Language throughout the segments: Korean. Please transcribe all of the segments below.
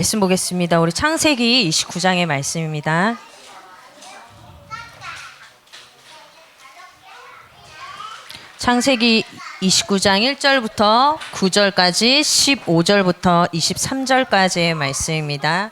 말씀 보겠습니다. 우리 창세기 29장의 말씀입니다. 창세기 29장 1절부터 9절까지 15절부터 23절까지의 말씀입니다.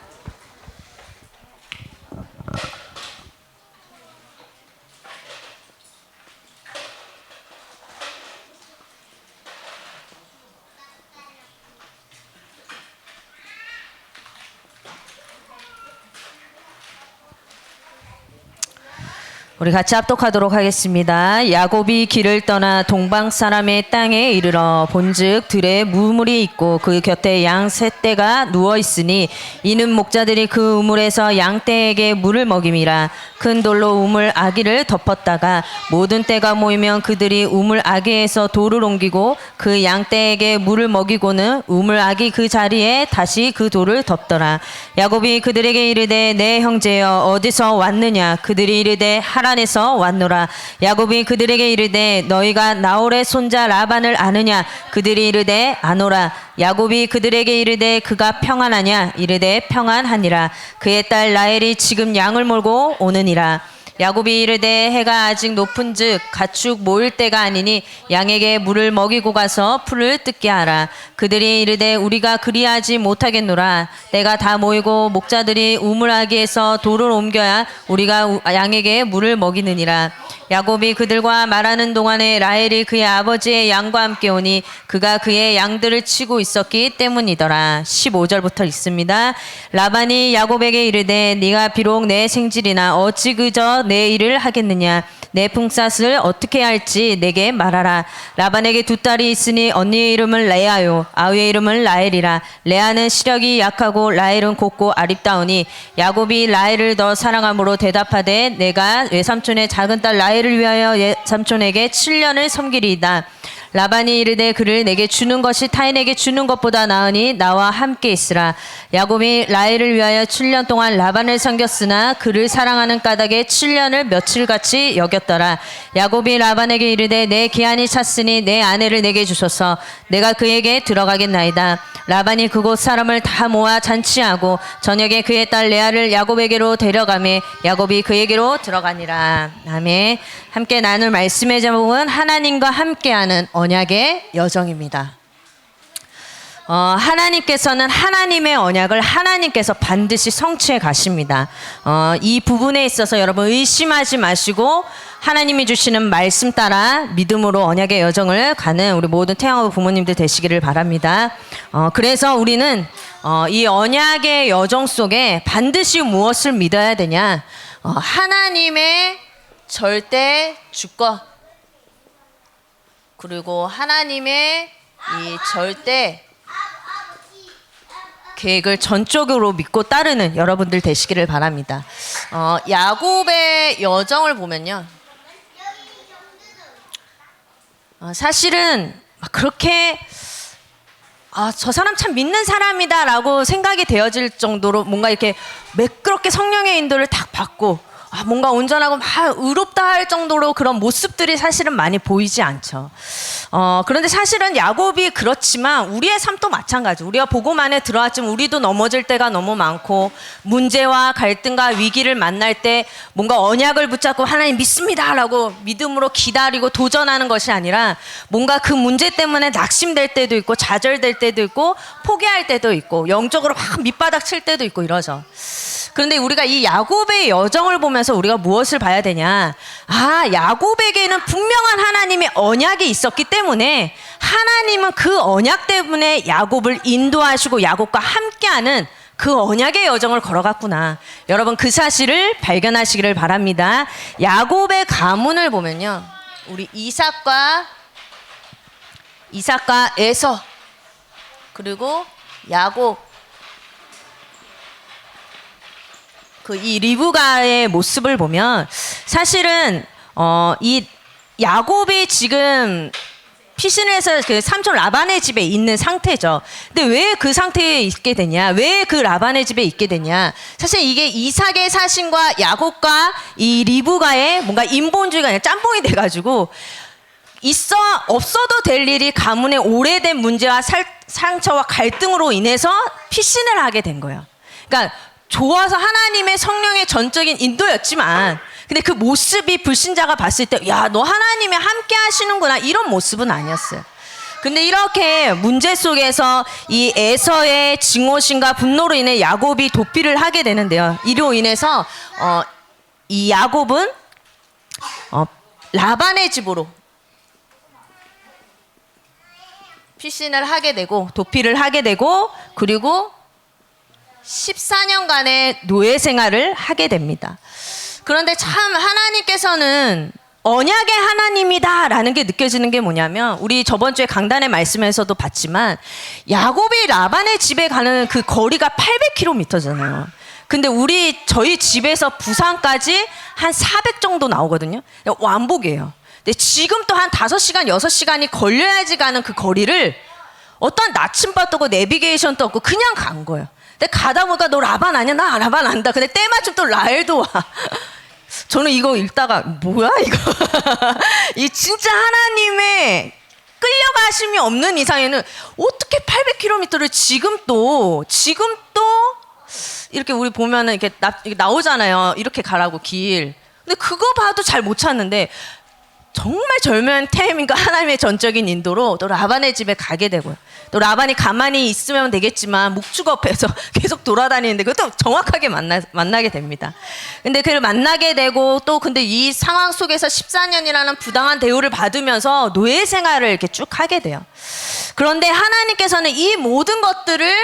우리 같이 합독하도록 하겠습니다. 야곱이 길을 떠나 동방 사람의 땅에 이르러 본즉 들에 우물이 있고 그 곁에 양 세 떼가 누워 있으니 이는 목자들이 그 우물에서 양 떼에게 물을 먹임이라. 큰 돌로 우물 아기를 덮었다가 모든 떼가 모이면 그들이 우물 아기에서 돌을 옮기고 그 양 떼에게 물을 먹이고는 우물 아기 그 자리에 다시 그 돌을 덮더라. 야곱이 그들에게 이르되 내 형제여 어디서 왔느냐. 그들이 이르되 하란에서 왔노라. 야곱이 그들에게 이르되 너희가 나홀의 손자 라반을 아느냐. 그들이 이르되 아노라. 야곱이 그들에게 이르되 그가 평안하냐. 이르되 평안하니라. 그의 딸 라헬이 지금 양을 몰고 오느니라. 야곱이 이르되 해가 아직 높은즉 가축 모일 때가 아니니 양에게 물을 먹이고 가서 풀을 뜯게 하라. 그들이 이르되 우리가 그리하지 못하겠노라. 때가 다 모이고 목자들이 우물아기에서 돌을 옮겨야 우리가 양에게 물을 먹이느니라. 야곱이 그들과 말하는 동안에 라헬이 그의 아버지의 양과 함께 오니 그가 그의 양들을 치고 있었기 때문이더라. 15절부터 있습니다. 라반이 야곱에게 이르되 네가 비록 내 생질이나 어찌 그저 내 일을 하겠느냐. 내 품삯을 어떻게 할지 내게 말하라. 라반에게 두 딸이 있으니 언니의 이름은 레아요 아우의 이름은 라헬이라. 레아는 시력이 약하고 라헬은 곱고 아립다우니 야곱이 라헬을 더 사랑함으로 대답하되 내가 외삼촌의 작은 딸 라헬을 위하여 외삼촌에게 7년을 섬기리이다. 라반이 이르되 그를 내게 주는 것이 타인에게 주는 것보다 나으니 나와 함께 있으라. 야곱이 라헬을 위하여 7년 동안 라반을 섬겼으나 그를 사랑하는 까닭에 7년을 며칠같이 여겼더라. 야곱이 라반에게 이르되 내 기한이 찼으니 내 아내를 내게 주소서. 내가 그에게 들어가겠나이다. 라반이 그곳 사람을 다 모아 잔치하고 저녁에 그의 딸 레아를 야곱에게로 데려가매 야곱이 그에게로 들어가니라. 아멘. 함께 나눌 말씀의 제목은 하나님과 함께하는 언약의 여정입니다. 하나님께서는 하나님의 언약을 하나님께서 반드시 성취해 가십니다. 이 부분에 있어서 여러분 의심하지 마시고 하나님이 주시는 말씀 따라 믿음으로 언약의 여정을 가는 우리 모든 태양호 부모님들 되시기를 바랍니다. 그래서 우리는 이 언약의 여정 속에 반드시 무엇을 믿어야 되냐? 하나님의 절대 주권 그리고 하나님의 이 절대 계획을 전적으로 믿고 따르는 여러분들 되시기를 바랍니다. 야곱의 여정을 보면요. 사실은 그렇게 저 사람 참 믿는 사람이다 라고 생각이 되어질 정도로 뭔가 이렇게 매끄럽게 성령의 인도를 딱 받고 뭔가 온전하고 막 의롭다 할 정도로 그런 모습들이 사실은 많이 보이지 않죠. 그런데 사실은 야곱이 그렇지만 우리의 삶도 마찬가지. 우리가 복음 안에 들어왔지만 우리도 넘어질 때가 너무 많고 문제와 갈등과 위기를 만날 때 뭔가 언약을 붙잡고 하나님 믿습니다 라고 믿음으로 기다리고 도전하는 것이 아니라 뭔가 그 문제 때문에 낙심될 때도 있고 좌절될 때도 있고 포기할 때도 있고 영적으로 막 밑바닥 칠 때도 있고 이러죠. 그런데 우리가 이 야곱의 여정을 보면서 우리가 무엇을 봐야 되냐? 야곱에게는 분명한 하나님의 언약이 있었기 때문에 하나님은 그 언약 때문에 야곱을 인도하시고 야곱과 함께하는 그 언약의 여정을 걸어갔구나. 여러분 그 사실을 발견하시기를 바랍니다. 야곱의 가문을 보면요. 우리 이삭과 에서 그리고 야곱 이 리브가의 모습을 보면 사실은 이 야곱이 지금 피신해서 그 삼촌 라반의 집에 있는 상태죠. 근데 왜 그 상태에 있게 되냐? 왜 그 라반의 집에 있게 되냐? 사실 이게 이삭의 사신과 야곱과 이 리브가의 뭔가 인본주의가 아니라 짬뽕이 돼가지고 있어 없어도 될 일이 가문의 오래된 문제와 상처와 갈등으로 인해서 피신을 하게 된 거예요. 그러니까 좋아서 하나님의 성령의 전적인 인도였지만 근데 그 모습이 불신자가 봤을 때 야, 너 하나님이 함께 하시는구나 이런 모습은 아니었어요. 근데 이렇게 문제 속에서 이 에서의 증오심과 분노로 인해 야곱이 도피를 하게 되는데요. 이로 인해서 이 야곱은 라반의 집으로 피신을 하게 되고 도피를 하게 되고 그리고 14년간의 노예 생활을 하게 됩니다. 그런데 참 하나님께서는 언약의 하나님이다라는 게 느껴지는 게 뭐냐면 우리 저번 주에 강단의 말씀에서도 봤지만 야곱이 라반의 집에 가는 그 거리가 800km잖아요. 근데 저희 집에서 부산까지 한 400 정도 나오거든요. 왕복이에요. 근데 지금 또 한 5시간, 6시간이 걸려야지 가는 그 거리를 어떤 나침반도 없고 내비게이션도 없고 그냥 간 거예요. 근데 가다 보니까 너 라반 아니야? 나 라반 안다. 근데 때마침 또 라헬도 와. 저는 이거 읽다가 뭐야 이거 이 진짜 하나님의 끌려가심이 없는 이상에는 어떻게 800km를 지금 또 이렇게 우리 보면은 이렇게 나오잖아요. 이렇게 가라고 길. 근데 그거 봐도 잘 못 찾는데 정말 절묘한 타이밍과 하나님의 전적인 인도로 또 라반의 집에 가게 되고요. 또 라반이 가만히 있으면 되겠지만 목축업해서 계속 돌아다니는데 그것도 정확하게 만나게 됩니다. 근데 그를 만나게 되고 또 근데 이 상황 속에서 14년이라는 부당한 대우를 받으면서 노예 생활을 이렇게 쭉 하게 돼요. 그런데 하나님께서는 이 모든 것들을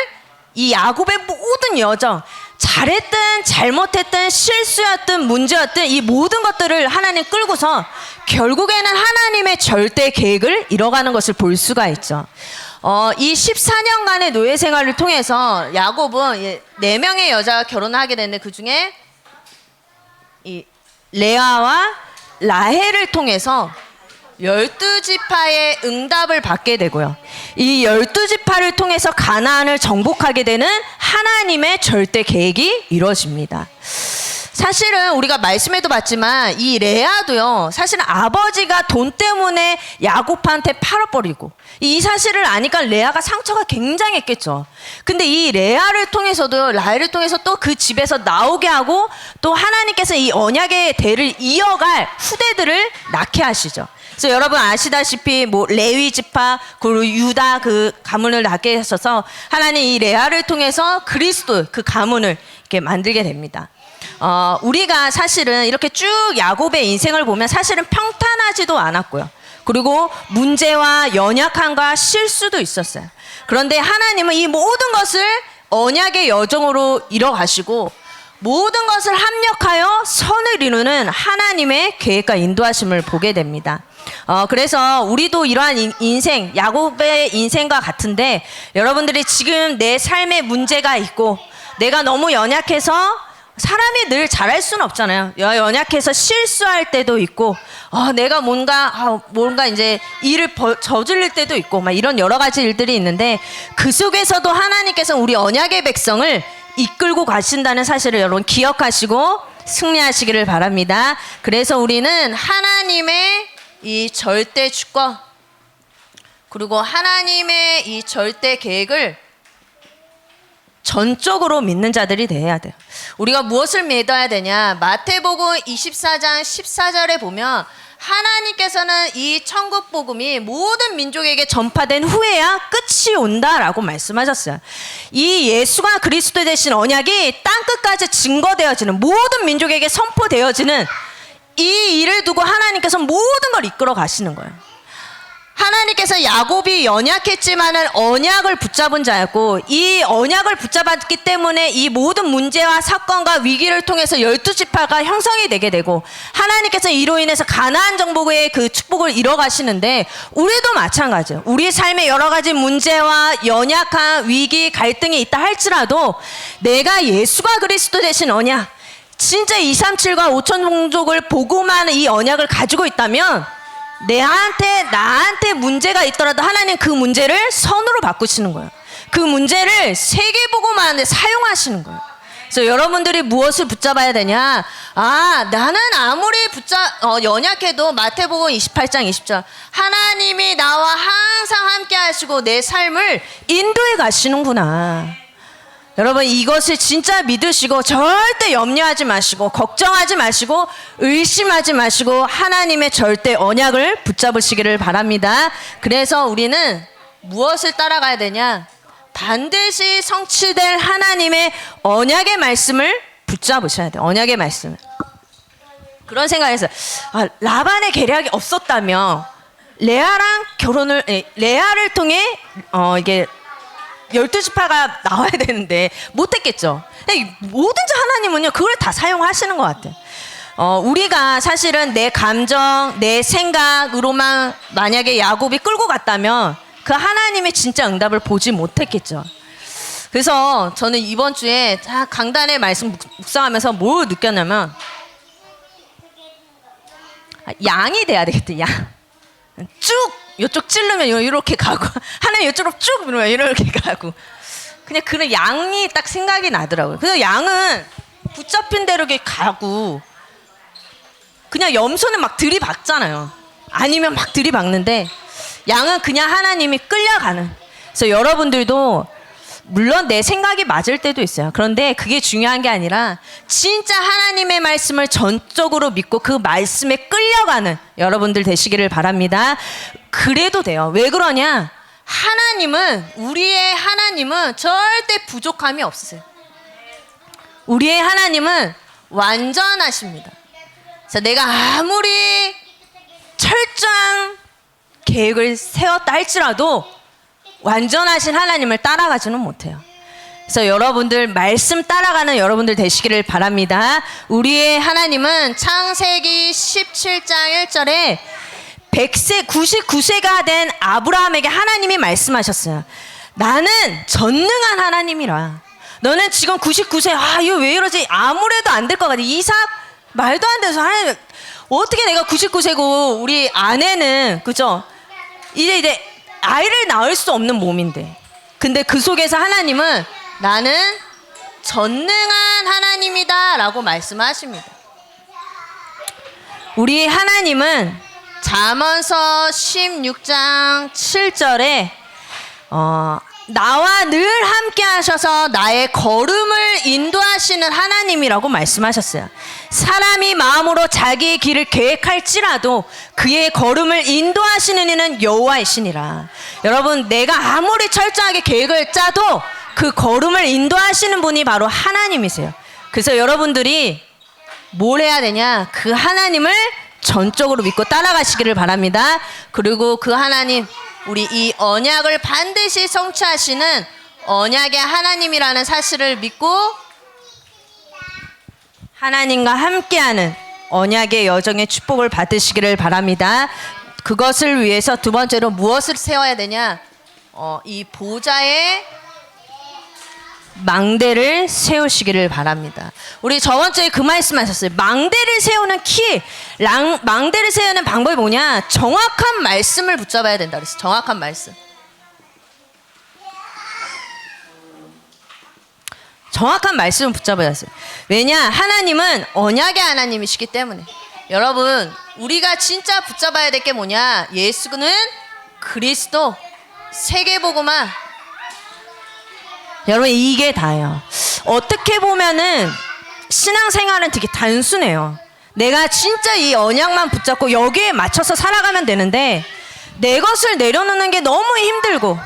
이 야곱의 모든 여정 잘했든 잘못했든 실수였든 문제였든 이 모든 것들을 하나님 끌고서 결국에는 하나님의 절대 계획을 이뤄가는 것을 볼 수가 있죠. 이 14년간의 노예 생활을 통해서 야곱은 4명의 여자가 결혼하게 됐는데 그 중에 이 레아와 라헬을 통해서 12지파의 응답을 받게 되고요. 이 12지파를 통해서 가나안을 정복하게 되는 하나님의 절대 계획이 이루어집니다. 사실은 우리가 말씀에도 봤지만 이 레아도요. 사실은 아버지가 돈 때문에 야곱한테 팔아버리고 이 사실을 아니까 레아가 상처가 굉장했겠죠. 근데 이 레아를 통해서도 라헬을 통해서 또 그 집에서 나오게 하고 또 하나님께서 이 언약의 대를 이어갈 후대들을 낳게 하시죠. 그래서 여러분 아시다시피 뭐 레위 지파 그리고 유다 그 가문을 낳게 하셔서 하나님 이 레아를 통해서 그리스도 그 가문을 이렇게 만들게 됩니다. 우리가 사실은 이렇게 쭉 야곱의 인생을 보면 사실은 평탄하지도 않았고요. 그리고 문제와 연약함과 실수도 있었어요. 그런데 하나님은 이 모든 것을 언약의 여정으로 이뤄가시고 모든 것을 합력하여 선을 이루는 하나님의 계획과 인도하심을 보게 됩니다. 그래서 우리도 이러한 인생, 야곱의 인생과 같은데 여러분들이 지금 내 삶에 문제가 있고 내가 너무 연약해서 사람이 늘 잘할 수는 없잖아요. 연약해서 실수할 때도 있고, 내가 뭔가 이제 일을 저질릴 때도 있고, 막 이런 여러 가지 일들이 있는데, 그 속에서도 하나님께서 우리 언약의 백성을 이끌고 가신다는 사실을 여러분 기억하시고 승리하시기를 바랍니다. 그래서 우리는 하나님의 이 절대 주권, 그리고 하나님의 이 절대 계획을 전적으로 믿는 자들이 되어야 돼요. 우리가 무엇을 믿어야 되냐? 마태복음 24장 14절에 보면 하나님께서는 이 천국 복음이 모든 민족에게 전파된 후에야 끝이 온다라고 말씀하셨어요. 이 예수가 그리스도 되신 언약이 땅끝까지 증거되어지는 모든 민족에게 선포되어지는 이 일을 두고 하나님께서 모든 걸 이끌어 가시는 거예요. 하나님께서 야곱이 연약했지만은 언약을 붙잡은 자였고 이 언약을 붙잡았기 때문에 이 모든 문제와 사건과 위기를 통해서 12지파가 형성이 되게 되고 하나님께서 이로 인해서 가나안 정복의 그 축복을 이뤄가시는데 우리도 마찬가지예요. 우리 삶에 여러 가지 문제와 연약한 위기, 갈등이 있다 할지라도 내가 예수가 그리스도 되신 언약, 진짜 237과 5천 종족을 복음하는 이 언약을 가지고 있다면 나한테 문제가 있더라도 하나님 그 문제를 선으로 바꾸시는 거예요. 그 문제를 세계복음화하는 데 사용하시는 거예요. 그래서 여러분들이 무엇을 붙잡아야 되냐? 아, 나는 아무리 연약해도 마태복음 28장 20절 하나님이 나와 항상 함께 하시고 내 삶을 인도해 가시는구나. 여러분 이것을 진짜 믿으시고 절대 염려하지 마시고 걱정하지 마시고 의심하지 마시고 하나님의 절대 언약을 붙잡으시기를 바랍니다. 그래서 우리는 무엇을 따라가야 되냐? 반드시 성취될 하나님의 언약의 말씀을 붙잡으셔야 돼요. 언약의 말씀을. 그런 생각에서 라반의 계략이 없었다면 레아를 통해 이게 12지파가 나와야 되는데 못했겠죠. 뭐든지 하나님은요 그걸 다 사용하시는 것 같아요. 우리가 사실은 내 감정, 내 생각으로만 만약에 야곱이 끌고 갔다면 그 하나님의 진짜 응답을 보지 못했겠죠. 그래서 저는 이번 주에 강단의 말씀 묵상하면서 뭘 느꼈냐면 양이 돼야 되겠다. 양. 쭉 이쪽 찌르면 이렇게 가고 하나님 이쪽으로 쭉 밀면 이렇게 가고 그냥 그런 양이 딱 생각이 나더라고요. 그래서 양은 붙잡힌 대로 이렇게 가고 그냥 염소는 막 들이박잖아요. 아니면 막 들이박는데 양은 그냥 하나님이 끌려가는. 그래서 여러분들도 물론 내 생각이 맞을 때도 있어요. 그런데 그게 중요한 게 아니라 진짜 하나님의 말씀을 전적으로 믿고 그 말씀에 끌려가는 여러분들 되시기를 바랍니다. 그래도 돼요. 왜 그러냐? 우리의 하나님은 절대 부족함이 없으세요. 우리의 하나님은 완전하십니다. 그래서 내가 아무리 철저한 계획을 세웠다 할지라도 완전하신 하나님을 따라가지는 못해요. 그래서 여러분들 말씀 따라가는 여러분들 되시기를 바랍니다. 우리의 하나님은 창세기 17장 1절에 99세가 된 아브라함에게 하나님이 말씀하셨어요. 나는 전능한 하나님이라. 너는 지금 99세 이거 왜 이러지? 아무래도 안 될 것 같아. 이삭 말도 안 돼서 하나님 어떻게 내가 99세고 우리 아내는 그죠? 이제 아이를 낳을 수 없는 몸인데 근데 그 속에서 하나님은 나는 전능한 하나님이다 라고 말씀하십니다. 우리 하나님은 잠언서 16장 7절에 나와 늘 함께 하셔서 나의 걸음을 인도하시는 하나님이라고 말씀하셨어요. 사람이 마음으로 자기의 길을 계획할지라도 그의 걸음을 인도하시는 이는 여호와이시니라. 여러분 내가 아무리 철저하게 계획을 짜도 그 걸음을 인도하시는 분이 바로 하나님이세요. 그래서 여러분들이 뭘 해야 되냐? 그 하나님을 전적으로 믿고 따라가시기를 바랍니다. 그리고 그 하나님 우리 이 언약을 반드시 성취하시는 언약의 하나님이라는 사실을 믿고 하나님과 함께하는 언약의 여정의 축복을 받으시기를 바랍니다. 그것을 위해서 두 번째로 무엇을 세워야 되냐? 이 보좌에 망대를 세우시기를 바랍니다. 우리 저번 주에 그 말씀하셨어요. 망대를 세우는 망대를 세우는 방법이 뭐냐? 정확한 말씀을 붙잡아야 된다 그랬어요. 정확한 말씀. 정확한 말씀을 붙잡아야 했어요. 왜냐? 하나님은 언약의 하나님이시기 때문에. 여러분 우리가 진짜 붙잡아야 될 게 뭐냐? 예수는 그리스도, 세계복음화. 여러분 이게 다예요. 어떻게 보면은 신앙생활은 되게 단순해요. 내가 진짜 이 언약만 붙잡고 여기에 맞춰서 살아가면 되는데 내 것을 내려놓는 게 너무 힘들고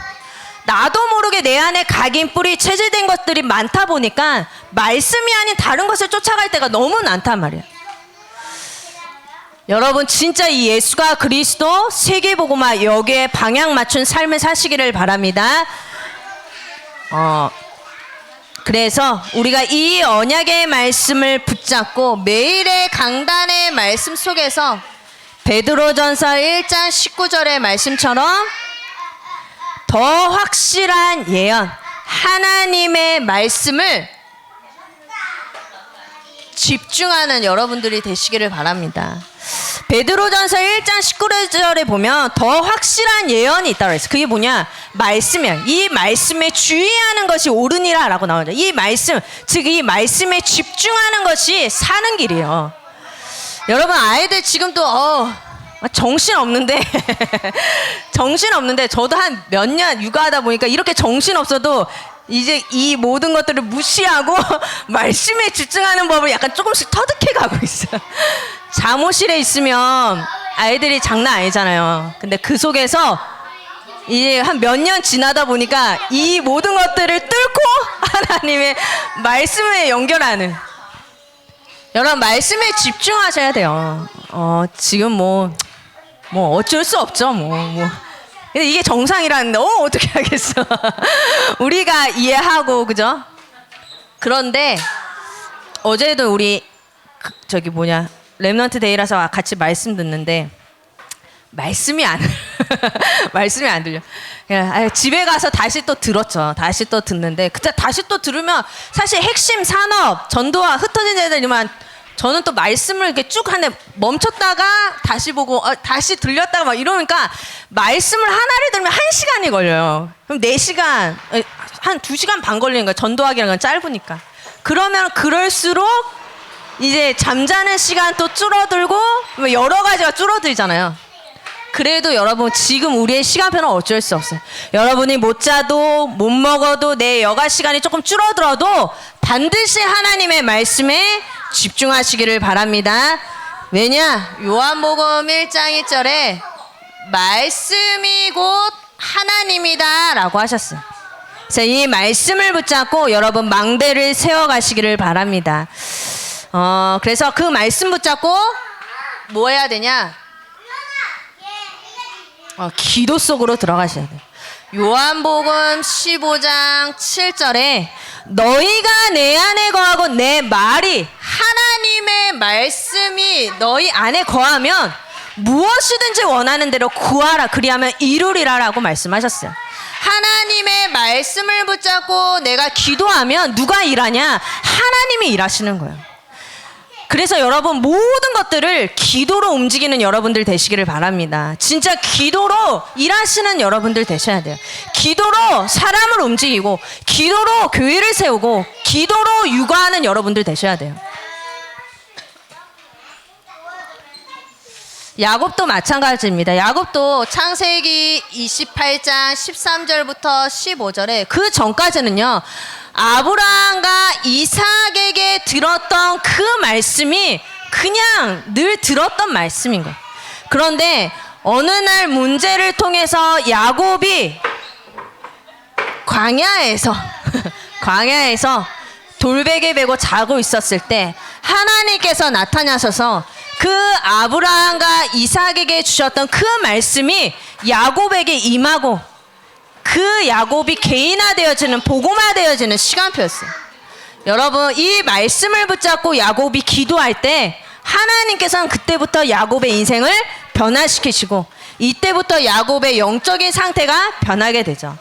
나도 모르게 내 안에 각인뿔이 체질된 것들이 많다 보니까 말씀이 아닌 다른 것을 쫓아갈 때가 너무 많단 말이에요. 여러분 진짜 이 예수가 그리스도 세계복음화 여기에 방향 맞춘 삶을 사시기를 바랍니다. 그래서 우리가 이 언약의 말씀을 붙잡고 매일의 강단의 말씀 속에서 베드로전서 1장 19절의 말씀처럼 더 확실한 예언 하나님의 말씀을 집중하는 여러분들이 되시기를 바랍니다. 베드로전서 1장 19절에 보면 더 확실한 예언이 있다고 했어요. 그게 뭐냐? 말씀이야. 이 말씀에 주의하는 것이 옳으니라라고 나오죠. 이 말씀, 즉 이 말씀에 집중하는 것이 사는 길이에요. 여러분 아이들 지금 또 정신 없는데 정신 없는데 저도 한 몇 년 육아하다 보니까 이렇게 정신 없어도 이제 이 모든 것들을 무시하고 말씀에 집중하는 법을 약간 조금씩 터득해 가고 있어요. 잠옷실에 있으면 아이들이 장난 아니잖아요. 근데 그 속에서 이제 한 몇 년 지나다 보니까 이 모든 것들을 뚫고 하나님의 말씀에 연결하는, 여러분 말씀에 집중하셔야 돼요. 지금 뭐 어쩔 수 없죠. 근데 이게 정상이라는데 어떻게 하겠어. 우리가 이해하고 그죠? 그런데 어제도 우리 렘넌트 데이라서 같이 말씀 듣는데 말씀이 안 들려. 그냥 집에 가서 다시 또 들었죠. 다시 또 듣는데 그때 다시 또 들으면 사실 핵심 산업 전도와 흩어진 애들이만 저는 또 말씀을 이렇게 쭉 하는데 멈췄다가 다시 보고 다시 들렸다가 막 이러니까 말씀을 하나를 들으면 1시간이 걸려요. 그럼 4시간, 한 2시간 반 걸리는 거예요. 전도하기라는 건 짧으니까. 그러면 그럴수록 이제 잠자는 시간 또 줄어들고 여러 가지가 줄어들잖아요. 그래도 여러분 지금 우리의 시간표는 어쩔 수 없어요. 여러분이 못 자도 못 먹어도 내 여가 시간이 조금 줄어들어도 반드시 하나님의 말씀에 집중하시기를 바랍니다. 왜냐? 요한복음 1장 1절에 말씀이 곧 하나님이다 라고 하셨어요. 그래서 이 말씀을 붙잡고 여러분 망대를 세워가시기를 바랍니다. 그래서 그 말씀 붙잡고 뭐 해야 되냐? 기도 속으로 들어가셔야 돼요. 요한복음 15장 7절에 너희가 내 안에 거하고 내 말이, 하나님의 말씀이 너희 안에 거하면 무엇이든지 원하는 대로 구하라 그리하면 이루리라 라고 말씀하셨어요. 하나님의 말씀을 붙잡고 내가 기도하면 누가 일하냐? 하나님이 일하시는 거예요. 그래서 여러분 모든 것들을 기도로 움직이는 여러분들 되시기를 바랍니다. 진짜 기도로 일하시는 여러분들 되셔야 돼요. 기도로 사람을 움직이고 기도로 교회를 세우고 기도로 육아하는 여러분들 되셔야 돼요. 야곱도 마찬가지입니다. 야곱도 창세기 28장 13절부터 15절에 그 전까지는요, 아브라함과 이삭에게 들었던 그 말씀이 그냥 늘 들었던 말씀인 거예요. 그런데 어느 날 문제를 통해서 야곱이 광야에서 돌베개 베고 자고 있었을 때 하나님께서 나타나셔서 그 아브라함과 이삭에게 주셨던 그 말씀이 야곱에게 임하고 그 야곱이 개인화되어지는, 복음화되어지는 시간표였어요. 여러분 이 말씀을 붙잡고 야곱이 기도할 때 하나님께서는 그때부터 야곱의 인생을 변화시키시고 이때부터 야곱의 영적인 상태가 변하게 되죠.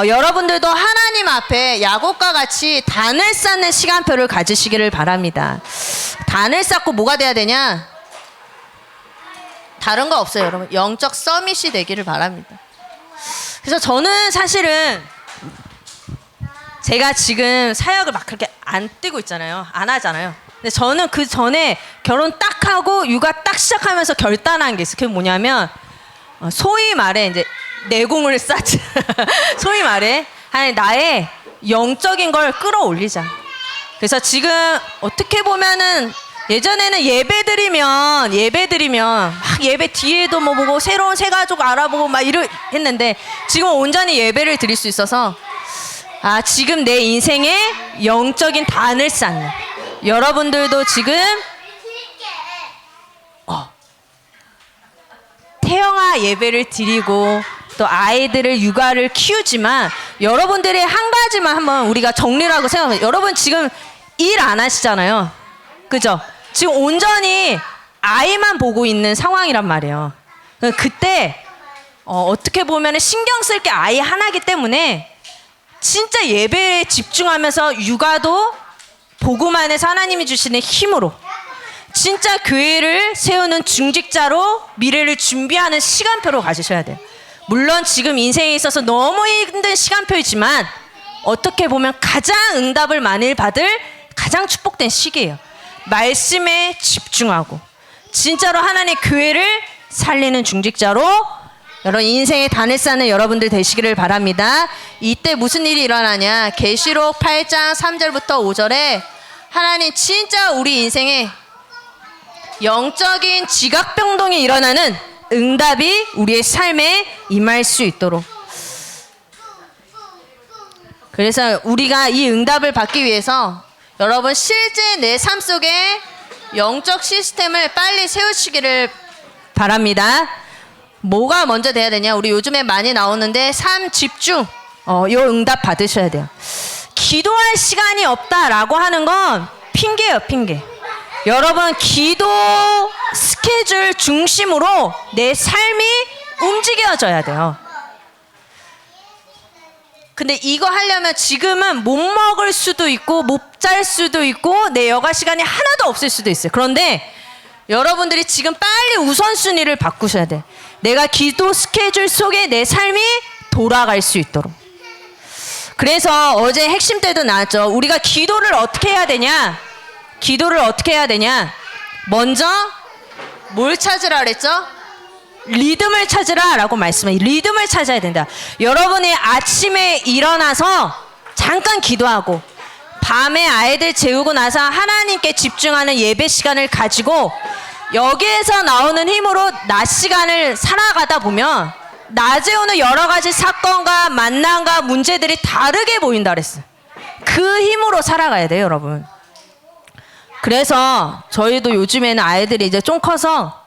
여러분들도 하나님 앞에 야곱과 같이 단을 쌓는 시간표를 가지시기를 바랍니다. 단을 쌓고 뭐가 돼야 되냐? 다른 거 없어요, 여러분. 영적 서밋이 되기를 바랍니다. 그래서 저는 사실은 제가 지금 사역을 막 그렇게 안 뛰고 있잖아요. 안 하잖아요. 근데 저는 그 전에 결혼 딱 하고 육아 딱 시작하면서 결단한 게 있어요. 그게 뭐냐면 소위 말해 이제 내공을 쌓자. 소위 말해 나의 영적인 걸 끌어올리자. 그래서 지금 어떻게 보면은 예전에는 예배 드리면 막 예배 뒤에도 뭐 보고 새로운 새 가족 알아보고 막 했는데 지금 온전히 예배를 드릴 수 있어서 지금 내 인생에 영적인 단을 쌓는 여러분들도 지금 태영아 예배를 드리고 또 아이들을 육아를 키우지만 여러분들의 한 가지만 한번 우리가 정리를 하고 생각하면 여러분 지금 일 안 하시잖아요. 그죠? 지금 온전히 아이만 보고 있는 상황이란 말이에요. 그때 어떻게 보면 신경 쓸 게 아이 하나이기 때문에 진짜 예배에 집중하면서 육아도 복음 안에서 하나님이 주시는 힘으로 진짜 교회를 세우는 중직자로 미래를 준비하는 시간표로 가지셔야 돼요. 물론 지금 인생에 있어서 너무 힘든 시간표이지만 어떻게 보면 가장 응답을 많이 받을 가장 축복된 시기예요. 말씀에 집중하고 진짜로 하나님의 교회를 살리는 중직자로 여러분 인생의 단을 쌓는 여러분들 되시기를 바랍니다. 이때 무슨 일이 일어나냐? 계시록 8장 3절부터 5절에 하나님 진짜 우리 인생에 영적인 지각병동이 일어나는 응답이 우리의 삶에 임할 수 있도록, 그래서 우리가 이 응답을 받기 위해서 여러분 실제 내 삶 속에 영적 시스템을 빨리 세우시기를 바랍니다. 뭐가 먼저 돼야 되냐? 우리 요즘에 많이 나오는데 삶 집중, 요 응답 받으셔야 돼요. 기도할 시간이 없다라고 하는 건 핑계예요, 핑계. 여러분 기도 스케줄 중심으로 내 삶이 움직여져야 돼요. 근데 이거 하려면 지금은 못 먹을 수도 있고 못 잘 수도 있고 내 여가 시간이 하나도 없을 수도 있어요. 그런데 여러분들이 지금 빨리 우선순위를 바꾸셔야 돼. 내가 기도 스케줄 속에 내 삶이 돌아갈 수 있도록. 그래서 어제 핵심 때도 나왔죠. 우리가 기도를 어떻게 해야 되냐? 기도를 어떻게 해야 되냐? 먼저 뭘 찾으라 그랬죠? 리듬을 찾으라 라고 말씀해. 리듬을 찾아야 된다. 여러분이 아침에 일어나서 잠깐 기도하고 밤에 아이들 재우고 나서 하나님께 집중하는 예배 시간을 가지고 여기에서 나오는 힘으로 낮 시간을 살아가다 보면 낮에 오는 여러 가지 사건과 만남과 문제들이 다르게 보인다 그랬어요. 그 힘으로 살아가야 돼요, 여러분. 그래서 저희도 요즘에는 아이들이 이제 좀 커서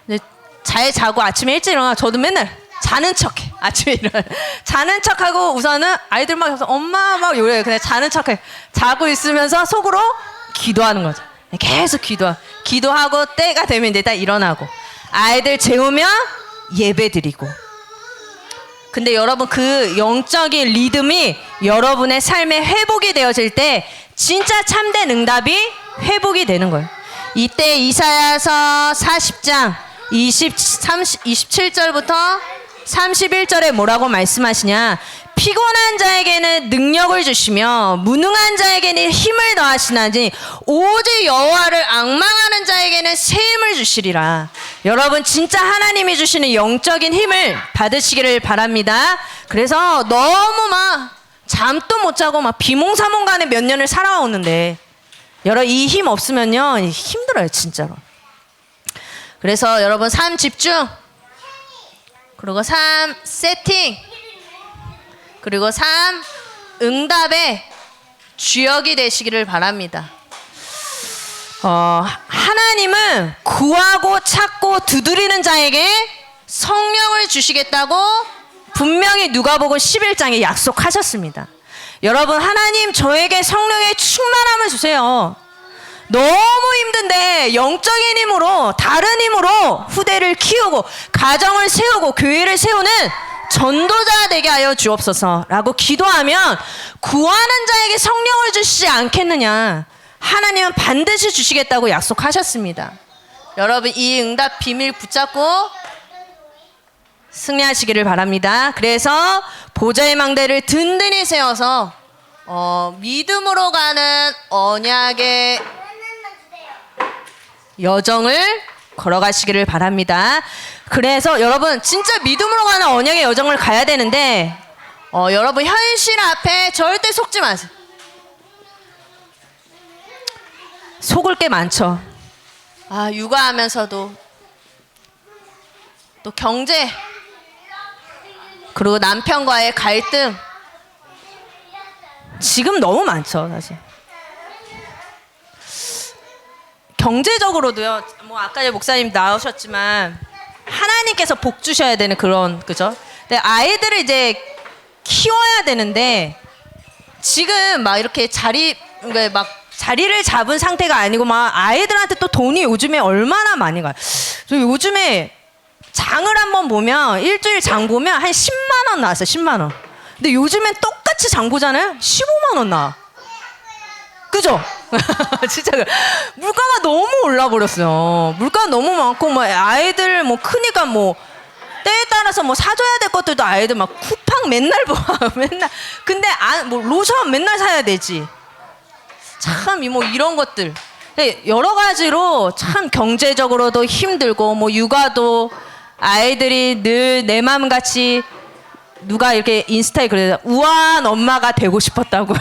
이제 잘 자고 아침에 일찍 일어나. 저도 맨날 자는 척해. 아침에 일어나 자는 척하고 우선은 아이들 막 해서 엄마 막 요래. 그냥 자는 척해. 자고 있으면서 속으로 기도하는 거죠. 계속 기도하고 때가 되면 이제 딱 일어나고 아이들 재우면 예배 드리고. 근데 여러분 그 영적인 리듬이 여러분의 삶에 회복이 되어질 때 진짜 참된 응답이 회복이 되는 거예요. 이때 이사야서 40장 27절부터 31절에 뭐라고 말씀하시냐? 피곤한 자에게는 능력을 주시며 무능한 자에게는 힘을 더하시나니 오직 여호와를 앙망하는 자에게는 새 힘을 주시리라. 여러분 진짜 하나님이 주시는 영적인 힘을 받으시기를 바랍니다. 그래서 너무 막 잠도 못 자고 막 비몽사몽간에 몇 년을 살아오는데 여러분 이 힘 없으면요 힘들어요 진짜로. 그래서 여러분 삶 집중, 그리고 삶 세팅, 그리고 삶 응답의 주역이 되시기를 바랍니다. 하나님은 구하고 찾고 두드리는 자에게 성령을 주시겠다고 분명히 누가복음 11장에 약속하셨습니다. 여러분 하나님 저에게 성령의 충만함을 주세요. 너무 힘든데 영적인 힘으로 다른 힘으로 후대를 키우고 가정을 세우고 교회를 세우는 전도자 되게 하여 주옵소서 라고 기도하면 구하는 자에게 성령을 주시지 않겠느냐. 하나님은 반드시 주시겠다고 약속하셨습니다. 여러분 이 응답 비밀 붙잡고 승리하시기를 바랍니다. 그래서 보좌의 망대를 든든히 세워서 믿음으로 가는 언약의 여정을 걸어가시기를 바랍니다. 그래서 여러분 진짜 믿음으로 가는 언약의 여정을 가야 되는데 여러분 현실 앞에 절대 속지 마세요. 속을 게 많죠. 육아하면서도 또 경제, 그리고 남편과의 갈등 지금 너무 많죠 사실. 경제적으로도요. 뭐 아까 목사님 나오셨지만 하나님께서 복 주셔야 되는 그런 그죠? 근데 아이들을 이제 키워야 되는데 지금 막 이렇게 자리를 잡은 상태가 아니고 막 아이들한테 또 돈이 요즘에 얼마나 많이 가요. 저 요즘에 장을 한번 보면 일주일 장 보면 한 10만 원 나왔어요. 10만 원. 근데 요즘엔 똑같이 장 보잖아요. 15만 원 나와. 그죠? 그죠? 진짜 물가가 너무 올라버렸어요. 물가 너무 많고 뭐 아이들 뭐 크니까 뭐 때에 따라서 뭐 사줘야 될 것들도 아이들 막 쿠팡 맨날 봐. 맨날. 근데 뭐 로션 맨날 사야 되지. 참 뭐 이런 것들. 여러 가지로 참 경제적으로도 힘들고 뭐 육아도 아이들이 늘 내 마음같이 누가 이렇게 인스타에 그래요. 우아한 엄마가 되고 싶었다고.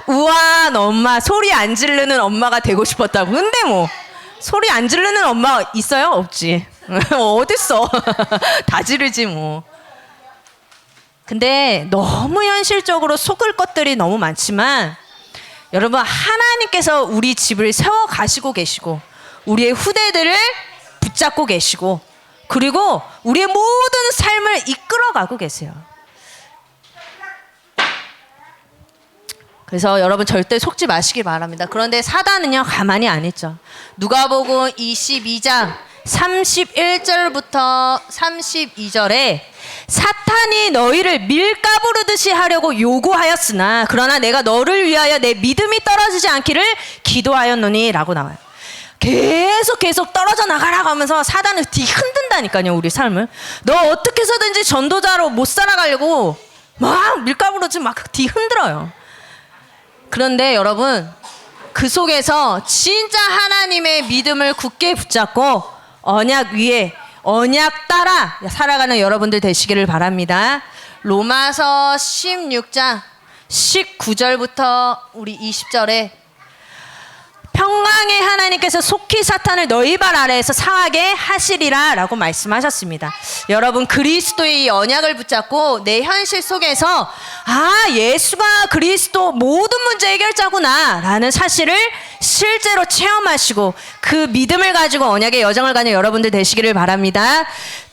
우아한 엄마, 소리 안 지르는 엄마가 되고 싶었다고. 근데 뭐 소리 안 지르는 엄마 있어요? 없지. 어딨어. 다 지르지 뭐. 근데 너무 현실적으로 속을 것들이 너무 많지만 여러분 하나님께서 우리 집을 세워 가시고 계시고 우리의 후대들을 붙잡고 계시고 그리고 우리의 모든 삶을 이끌어가고 계세요. 그래서 여러분 절대 속지 마시기 바랍니다. 그런데 사단은요 가만히 안 있죠. 누가복음 22장 31절부터 32절에 사탄이 너희를 밀가부르듯이 하려고 요구하였으나 그러나 내가 너를 위하여 내 믿음이 떨어지지 않기를 기도하였노니 라고 나와요. 계속 떨어져 나가라고 하면서 사단을 뒤 흔든다니까요. 우리 삶을. 너 어떻게 해서든지 전도자로 못 살아가려고 막 밀가부르지 막 뒤 흔들어요. 그런데 여러분 그 속에서 진짜 하나님의 믿음을 굳게 붙잡고 언약 위에 언약 따라 살아가는 여러분들 되시기를 바랍니다. 로마서 16장 19절부터 우리 20절에 평강의 하나님께서 속히 사탄을 너희 발 아래에서 상하게 하시리라 라고 말씀하셨습니다. 여러분 그리스도의 이 언약을 붙잡고 내 현실 속에서 예수가 그리스도 모든 문제 해결자구나 라는 사실을 실제로 체험하시고 그 믿음을 가지고 언약의 여정을 가는 여러분들 되시기를 바랍니다.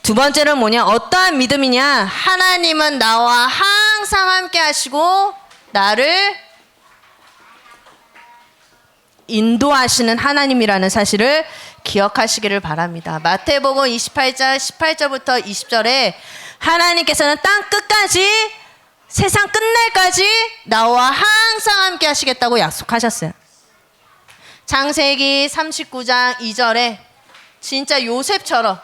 두 번째는 뭐냐? 어떠한 믿음이냐? 하나님은 나와 항상 함께 하시고 나를 인도하시는 하나님이라는 사실을 기억하시기를 바랍니다. 마태복음 28장 18절부터 20절에 하나님께서는 땅 끝까지 세상 끝날까지 나와 항상 함께 하시겠다고 약속하셨어요. 창세기 39장 2절에 진짜 요셉처럼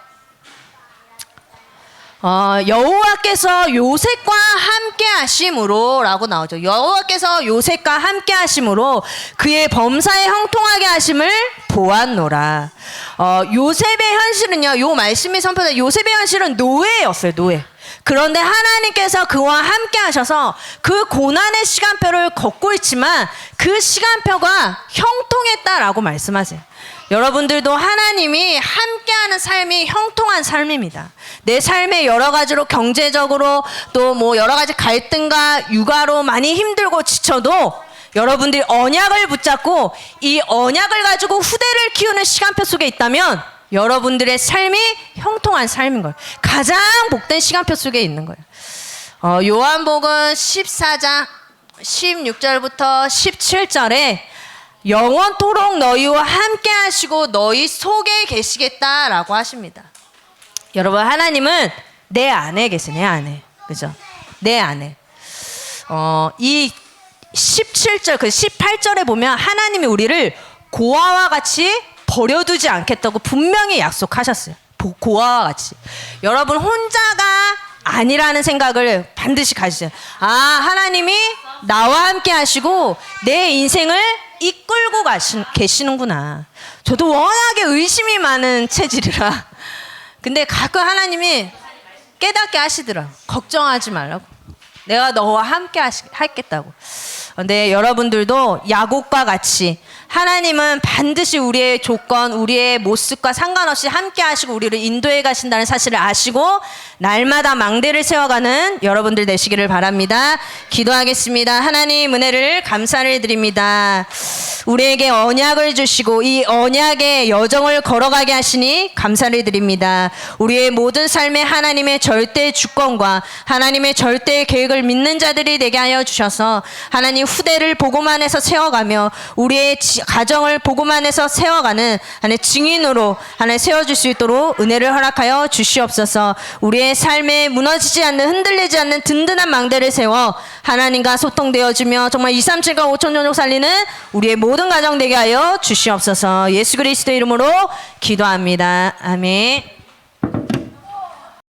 여호와께서 요셉과 함께 하심으로 라고 나오죠. 여호와께서 요셉과 함께 하심으로 그의 범사에 형통하게 하심을 보았노라. 요셉의 현실은요, 요 말씀이 선포된 요셉의 현실은 노예였어요. 노예. 그런데 하나님께서 그와 함께 하셔서 그 고난의 시간표를 걷고 있지만 그 시간표가 형통했다라고 말씀하세요. 여러분들도 하나님이 함께하는 삶이 형통한 삶입니다. 내 삶에 여러 가지로 경제적으로 또 뭐 여러 가지 갈등과 육아로 많이 힘들고 지쳐도 여러분들이 언약을 붙잡고 이 언약을 가지고 후대를 키우는 시간표 속에 있다면 여러분들의 삶이 형통한 삶인 거예요. 가장 복된 시간표 속에 있는 거예요. 요한복음 14장 16절부터 17절에 영원토록 너희와 함께 하시고 너희 속에 계시겠다라고 하십니다. 여러분 하나님은 내 안에 계세요. 내 안에. 그죠? 내 안에. 이 17절 그 18절에 보면 하나님이 우리를 고아와 같이 버려두지 않겠다고 분명히 약속하셨어요. 고아와 같이. 여러분 혼자가 아니라는 생각을 반드시 가지세요. 하나님이 나와 함께 하시고 내 인생을 이끌고 계시는구나. 저도 워낙에 의심이 많은 체질이라. 근데 가끔 하나님이 깨닫게 하시더라. 걱정하지 말라고. 내가 너와 함께 하겠다고. 근데 여러분들도 야곱과 같이 하나님은 반드시 우리의 조건, 우리의 모습과 상관없이 함께 하시고 우리를 인도해 가신다는 사실을 아시고 날마다 망대를 세워가는 여러분들 되시기를 바랍니다. 기도하겠습니다. 하나님 은혜를 감사를 드립니다. 우리에게 언약을 주시고 이 언약의 여정을 걸어가게 하시니 감사를 드립니다. 우리의 모든 삶에 하나님의 절대 주권과 하나님의 절대 계획을 믿는 자들이 되게 하여 주셔서 하나님 후대를 복음 안에서 세워가며 우리의 가정을 복음 안에서 세워가는 하나님 증인으로 하나님 세워줄 수 있도록 은혜를 허락하여 주시옵소서. 우리의 삶에 무너지지 않는 흔들리지 않는 든든한 망대를 세워 하나님과 소통되어주며 정말 2, 3, 7과 5천 종족 살리는 우리의 모든 가정 되게 하여 주시옵소서. 예수 그리스도 이름으로 기도합니다. 아멘.